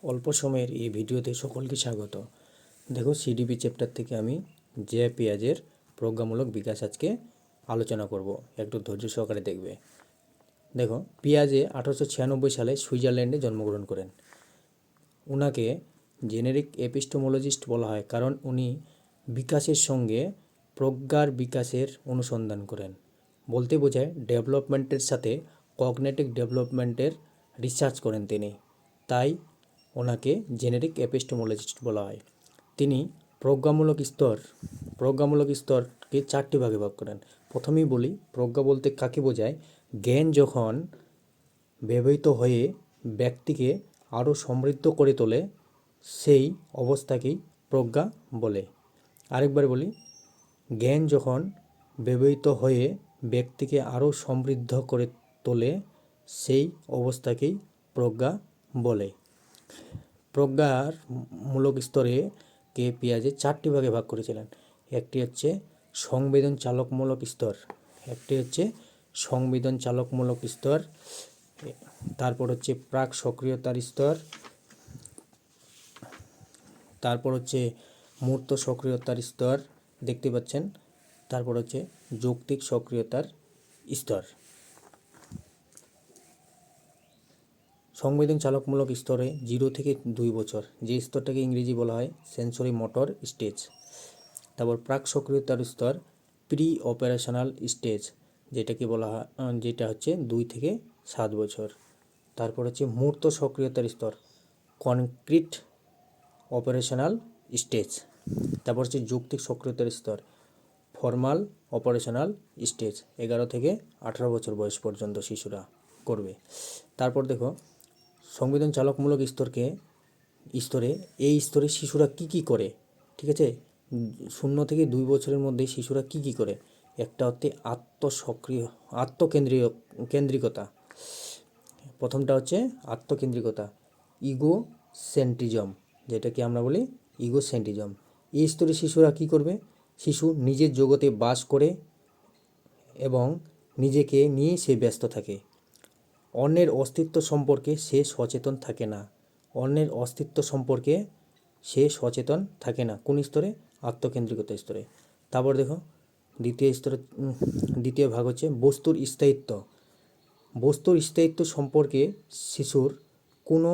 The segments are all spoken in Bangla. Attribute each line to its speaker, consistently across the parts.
Speaker 1: অল্প সময়ের এই ভিডিওতে সকলকে স্বাগত। দেখো, সিডিপি চ্যাপ্টার থেকে আমি যে পেঁয়াজের প্রজ্ঞামূলক বিকাশ আজকে আলোচনা করব, একটু ধৈর্য সহকারে দেখবে। দেখো, পিয়াজে 1896 সালে সুইজারল্যান্ডে জন্মগ্রহণ করেন। উনাকে জেনেরিক এপিস্টোমোলজিস্ট বলা হয় কারণ উনি বিকাশের সঙ্গে প্রজ্ঞার বিকাশের অনুসন্ধান করেন। বলতে বোঝায় ডেভেলপমেন্টের সাথে কগনিটিভ ডেভেলপমেন্টের রিসার্চ করেন তিনি, তাই ওনাকে জেনেরিক এপিস্টোমোলজিস্ট বলা হয়। তিনি প্রজ্ঞামূলক স্তরকে 4টি ভাগে ভাগ করেন। প্রথমেই বলি, প্রজ্ঞা বলতে কাকে বোঝায়? জ্ঞান যখন ব্যবহৃত হয়ে ব্যক্তিকে আরও সমৃদ্ধ করে তোলে, সেই অবস্থাকেই প্রজ্ঞা বলে। আরেকবার বলি, জ্ঞান যখন ব্যবহৃত হয়ে ব্যক্তিকে আরও সমৃদ্ধ করে তোলে, সেই অবস্থাকেই প্রজ্ঞা বলে। প্রজ্ঞার মূলক স্তরে কে পিয়াজে 4টি ভাগে ভাগ করেছিলেন। একটি হচ্ছে সংবেদন চালকমূলক স্তর, তারপর হচ্ছে প্রাক সক্রিয়তার স্তর, তারপর হচ্ছে মূর্ত সক্রিয়তার স্তর দেখতে পাচ্ছেন, তারপর হচ্ছে যৌক্তিক সক্রিয়তার স্তর। সংবেদন চালকমূলক স্তরে 0 থেকে 2 বছর, যে স্তরটাকে ইংরেজি বলা হয় সেন্সরি মোটর স্টেজ। তারপর প্রাক সক্রিয়তার স্তর, প্রি অপারেশনাল স্টেজ, যেটাকে বলা হয় যেটা হচ্ছে 2 থেকে 7 বছর। তারপর হচ্ছে মূর্ত সক্রিয়তার স্তর, কনক্রিট অপারেশনাল স্টেজ। তারপর হচ্ছে যৌক্তিক সক্রিয়তার স্তর, ফর্মাল অপারেশনাল স্টেজ। 11 থেকে 18 বছর বয়স পর্যন্ত শিশুরা করবে। তারপর দেখো, সংবেদন চালকমূলক স্তরে এই স্তরে শিশুরা কি করে, ঠিক আছে? 0 থেকে 2 বছরের মধ্যে শিশুরা কি করে? একটা হচ্ছে আত্মকেন্দ্রিকতা। প্রথমটা হচ্ছে আত্মকেন্দ্রিকতা, ইগোসেন্ট্রিজম, যেটাকে আমরা বলি ইগোসেন্ট্রিজম। এই স্তরে শিশুরা কি করবে? শিশু নিজের জগতে বাস করে এবং নিজেকে নিয়ে সে ব্যস্ত থাকে। অন্যের অস্তিত্ব সম্পর্কে সে সচেতন থাকে না। কোন স্তরে? আত্মকেন্দ্রিকতা স্তরে। তারপর দেখো, দ্বিতীয় ভাগ হচ্ছে বস্তুর স্থায়িত্ব সম্পর্কে শিশুর কোনো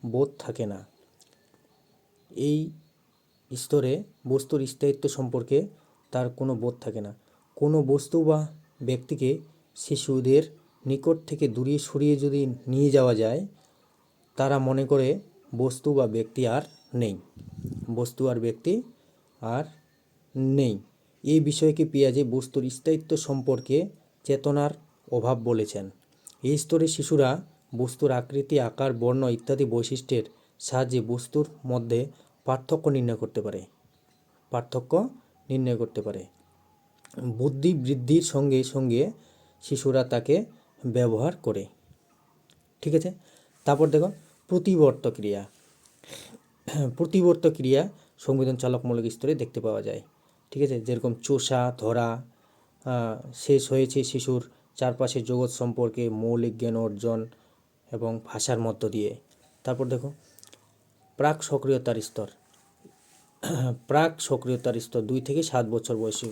Speaker 1: বোধ থাকে না। এই স্তরে বস্তুর স্থায়িত্ব সম্পর্কে তার কোনো বোধ থাকে না। কোনো বস্তু বা ব্যক্তিকে শিশুদের নিকট থেকে দূরে সরিয়ে যদি নিয়ে যাওয়া যায়, তারা মনে করে বস্তু আর ব্যক্তি আর নেই। এই বিষয়কে পিয়াজে বস্তুর স্থায়িত্ব সম্পর্কে চেতনার অভাব বলেছেন। এই স্তরে শিশুরা বস্তুর আকৃতি, আকার, বর্ণ ইত্যাদি বৈশিষ্ট্যের সাহায্যে বস্তুর মধ্যে পার্থক্য নির্ণয় করতে পারে। বুদ্ধি বৃদ্ধির সঙ্গে সঙ্গে শিশুরা তাকে ব্যবহার করে, ঠিক আছে? তারপর দেখো, প্রতিবর্ত ক্রিয়া সংবেদন চালকমূলক স্তরে দেখতে পাওয়া যায়, ঠিক আছে? যেরকম চোষা ধরা শেষ হয়েছে শিশুর চারপাশের জগৎ সম্পর্কে মৌলিক জ্ঞান অর্জন এবং ভাষার মধ্য দিয়ে। তারপর দেখো, প্রাক সক্রিয়তার স্তর 2 থেকে 7 বছর বয়সী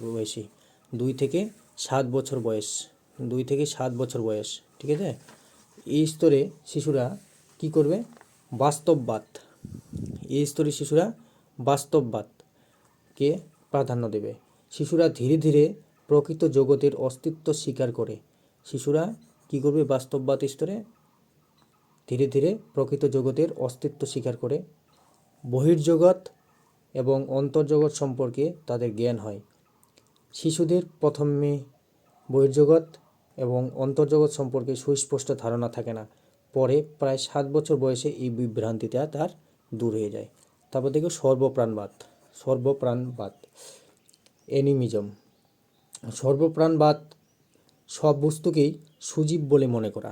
Speaker 1: 2 থেকে 7 বছর বয়স, ঠিক আছে? এই স্তরে শিশুরা কি করবে? বাস্তববাদকে প্রাধান্য দেবে। শিশুরা ধীরে ধীরে প্রকৃত জগতের অস্তিত্ব স্বীকার করে। শিশুরা কি করবে? বাস্তববাদ স্তরে ধীরে ধীরে প্রকৃত জগতের অস্তিত্ব স্বীকার করে। বহির্জগৎ এবং অন্তর্জগৎ সম্পর্কে তাদের জ্ঞান হয়। শিশুদের প্রথমে বহির্জগৎ এবং অন্তর্জগৎ সম্পর্কে সুস্পষ্ট ধারণা থাকে না। পরে প্রায় 7 বছর বয়সে এই বিভ্রান্তিটা তার দূর হয়ে যায়। তারপর দেখো, সর্বপ্রাণবাদ অ্যানিমিজম। সর্বপ্রাণবাদ সব বস্তুকেই সজীব বলে মনে করা,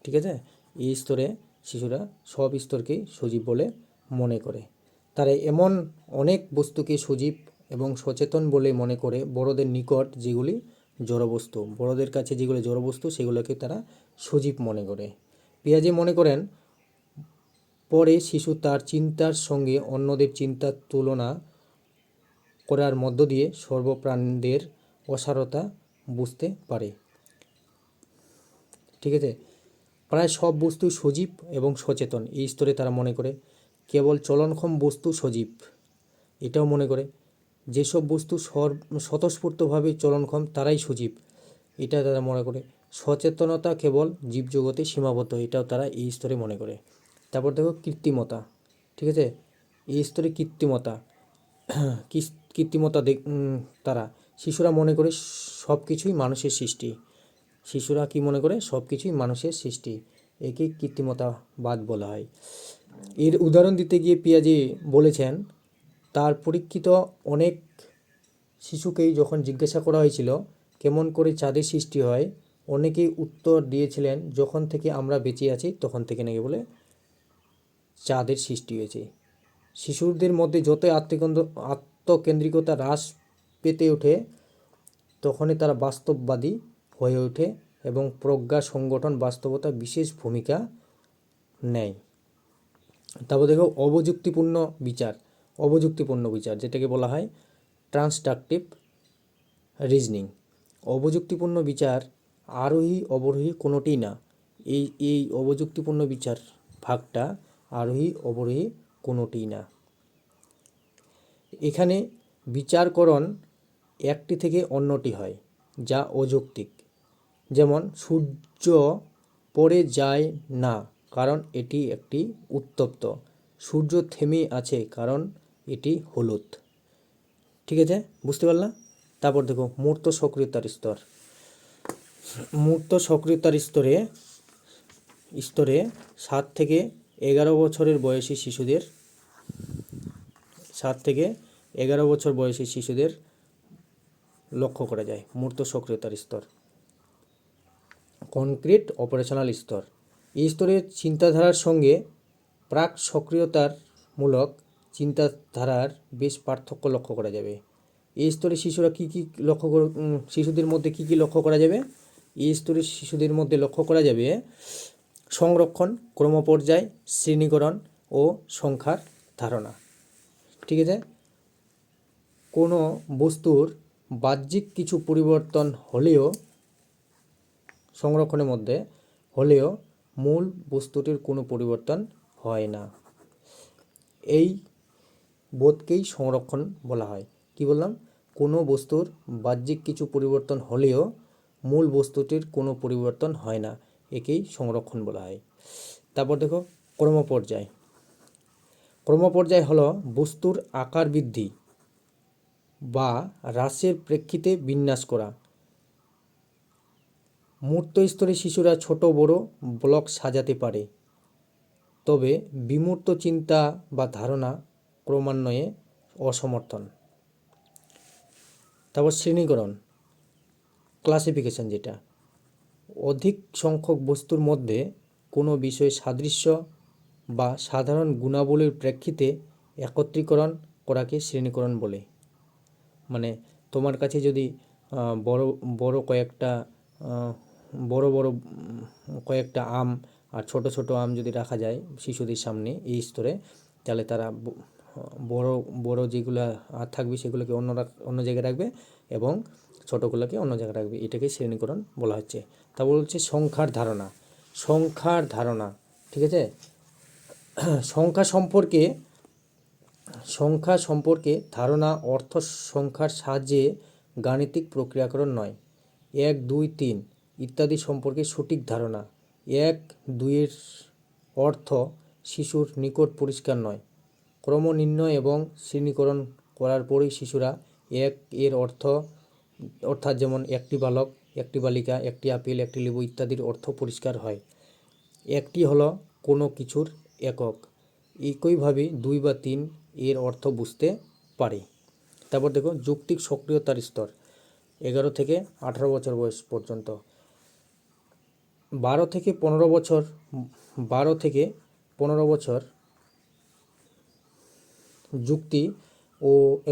Speaker 1: ঠিক আছে? এই স্তরে শিশুরা সব স্তরকেই সজীব বলে মনে করে। তারা এমন অনেক বস্তুকে সজীব এবং সচেতন বলে মনে করে বড়দের নিকট যেগুলি জড়বস্তু, বড়দের কাছে যেগুলো জড়বস্তু সেগুলোকে তারা সজীব মনে করে। পিয়াজে মনে করেন পরে শিশু তার চিন্তার সঙ্গে অন্যদের চিন্তার তুলনা করার মধ্য দিয়ে সর্বপ্রাণীদের অসারতা বুঝতে পারে। ঠিক আছে, প্রায় সব বস্তু সজীব এবং সচেতন এই স্তরে তারা মনে করে। কেবল চলনক্ষম বস্তু সজীব এটাও মনে করে। যেসব বস্তু স্বতঃস্ফূর্তভাবে চলনক্ষম তারাই সজীব এটা তারা মনে করে। সচেতনতা কেবল জীবজগতে সীমাবদ্ধ এটাও তারা এই স্তরে মনে করে। তারপর দেখো কৃত্রিমতা। ঠিক আছে, এই স্তরে কৃত্রিমতা তারা শিশুরা মনে করে সব কিছুই মানুষের সৃষ্টি। শিশুরা কি মনে করে সব কিছুই মানুষের সৃষ্টি, একে কৃত্রিমতাবাদ বলা হয়। এর উদাহরণ দিতে গিয়ে পিয়াজে বলেছেন, তার পরীক্ষিত অনেক শিশুকেই যখন জিজ্ঞাসা করা হয়েছিল কেমন করে চাঁদের সৃষ্টি হয়, অনেকেই উত্তর দিয়েছিলেন যখন থেকে আমরা বেঁচে আছি তখন থেকে নাকি বলে চাঁদের সৃষ্টি হয়েছে। শিশুদের মধ্যে যতই আত্মকেন্দ্রিকতা হ্রাস পেতে ওঠে তখনই তারা বাস্তববাদী হয়ে ওঠে এবং প্রজ্ঞা সংগঠন বাস্তবতা বিশেষ ভূমিকা নেয়। তারপর দেখো অবযুক্তিপূর্ণ বিচার যেটাকে বলা হয় ট্রান্সডাক্টিভ রিজনিং। অবযুক্তিপূর্ণ বিচার আরোহী অবরোহী কোনোটিই না। এই অবযুক্তিপূর্ণ বিচার ভাগটা আরোহী অবরোহী কোনোটিই না। এখানে বিচারকরণ একটি থেকে অন্যটি হয় যা অযৌক্তিক। যেমন সূর্য পড়ে যায় না কারণ এটি একটি উত্তপ্ত, সূর্য থেমে আছে কারণ এটি হলুদ। ঠিক আছে, বুঝতে পারলাম। তারপর দেখো মূর্ত সক্রিয়তার স্তর। মূর্ত সক্রিয়তার স্তরে 7 থেকে 11 বছরের বয়সী শিশুদের 7 থেকে 11 বছর বয়সী শিশুদের লক্ষ্য করা যায়। মূর্ত সক্রিয়তার স্তর। কনক্রিট অপারেশনাল স্তর। এই স্তরের চিন্তাধারার সঙ্গে প্রাক সক্রিয়তার মূলক চিন্তাধারার বেশ পার্থক্য লক্ষ্য করা যাবে। এই স্তরে শিশুরা শিশুদের মধ্যে কী লক্ষ্য করা যাবে? এই স্তরের শিশুদের মধ্যে লক্ষ্য করা যাবে সংরক্ষণ, ক্রমপর্যায়, শ্রেণীকরণ ও সংখ্যার ধারণা। ঠিক আছে, কোনো বস্তুর বাহ্যিক কিছু পরিবর্তন হলেও সংরক্ষণের মধ্যে হলেও মূল বস্তুটির কোনো পরিবর্তন হয় না। এই বোধকেই সংরক্ষণ বলা হয়। কি বললাম? কোনো বস্তুর বাহ্যিক কিছু পরিবর্তন হলেও মূল বস্তুটির কোনো পরিবর্তন হয় না, একেই সংরক্ষণ বলা হয়। তারপর দেখো ক্রমপর্যায় হলো বস্তুর আকার বৃদ্ধি বা হ্রাসের প্রেক্ষিতে বিন্যাস করা। মূর্ত স্তরে শিশুরা ছোট বড় ব্লক সাজাতে পারে, তবে বিমূর্ত চিন্তা বা ধারণা ক্রমান্বয়ে অসমর্থন। তারপর শ্রেণীকরণ, ক্লাসিফিকেশন, যেটা অধিক সংখ্যক বস্তুর মধ্যে কোনো বিষয়ে সাদৃশ্য বা সাধারণ গুণাবলীর প্রেক্ষিতে একত্রীকরণ করাকে শ্রেণীকরণ বলে। মানে তোমার কাছে যদি বড় কয়েকটা আম আর ছোট ছোট আম যদি রাখা যায় শিশুদের সামনে এই স্তরে, তাহলে তারা বড় যেগুলো থাকবে সেগুলোকে অন্য জায়গায় রাখবে এবং ছোটোগুলোকে অন্য জায়গায় রাখবে। এটাকে শ্রেণীকরণ বলা হচ্ছে। তারপর হচ্ছে সংখ্যার ধারণা। ঠিক আছে, সংখ্যা সম্পর্কে ধারণা অর্থ সংখ্যার সাহায্যে গাণিতিক প্রক্রিয়াকরণ নয়। 1, 2, 3 ইত্যাদি সম্পর্কে সঠিক ধারণা। 1, 2-এর অর্থ শিশুর নিকট পরিষ্কার নয়। ক্রম নির্ণয় এবং শ্রেণীকরণ করার পরেই শিশুরা 1 এর অর্থাৎ যেমন একটি বালক, একটি বালিকা, একটি আপেল, একটি লেবু ইত্যাদির অর্থ পরিষ্কার হয়। একটি হলো কোনো কিছুর একক। একইভাবে 2 বা 3 এর অর্থ বুঝতে পারে। তারপর দেখো যৌক্তিক সক্রিয়তার স্তর 11 থেকে 18 বছর বয়স পর্যন্ত। 12 থেকে 15 বছর যুক্তি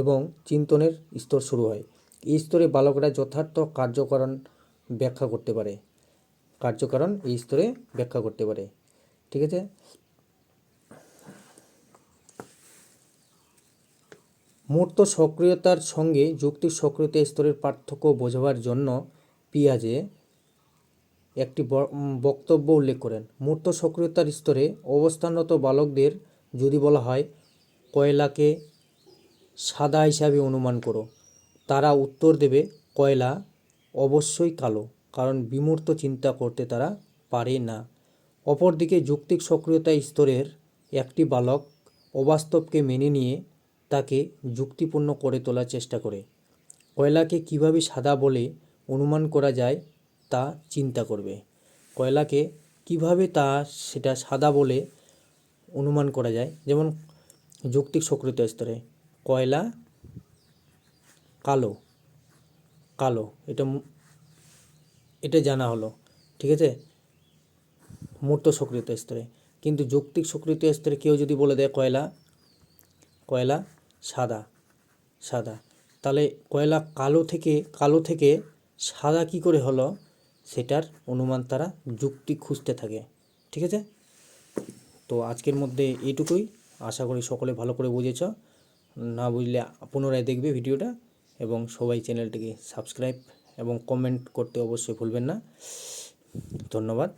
Speaker 1: এবং চিন্তনের স্তর শুরু হয়। এই স্তরে বালকরা যথার্থ কার্যকারণ এই স্তরে ব্যাখ্যা করতে পারে। ঠিক আছে, মূর্ত সক্রিয়তার সঙ্গে যুক্তিক সক্রিয়তা স্তরের পার্থক্য বোঝাবার জন্য পিয়াজে একটি বক্তব্য উল্লেখ করেন। মূর্ত সক্রিয়তার স্তরে অবস্থানরত বালকদের যদি বলা হয় কয়লাকে সাদা হিসাবে অনুমান করো, তারা উত্তর দেবে কয়লা অবশ্যই কালো, কারণ বিমূর্ত চিন্তা করতে তারা পারে না। অপরদিকে যুক্তিক সক্রিয়তা স্তরের একটি বালক অবাস্তবকে মেনে নিয়ে তাকে যুক্তিপূর্ণ করে তোলার চেষ্টা করে। কয়লাকে কিভাবে সাদা বলে অনুমান করা যায় তা চিন্তা করবে। কয়লাকে কিভাবে সেটা সাদা বলে অনুমান করা যায়, যেমন যুক্তিক সক্রিয়তা স্তরে কয়লা কালো, কালো এটা জানা হলো, ঠিক আছে, মূর্ত সক্রিয়তা স্তরে। কিন্তু যৌক্তিক সক্রিয়তা স্তরে কেউ যদি বলে দেয় কয়লা সাদা, তাহলে কয়লা কালো থেকে সাদা কি করে হলো সেটার অনুমান তারা যুক্তি খুঁজতে থাকে, ঠিক আছে। তো আজকের মধ্যে এইটুকুই, আশা করি সকলে ভালো করে বুঝেছ। না বুঝলে পুনরায় দেখবে ভিডিওটা, এবং সবাই চ্যানেলটিকে সাবস্ক্রাইব এবং কমেন্ট করতে অবশ্যই ভুলবেন না। ধন্যবাদ।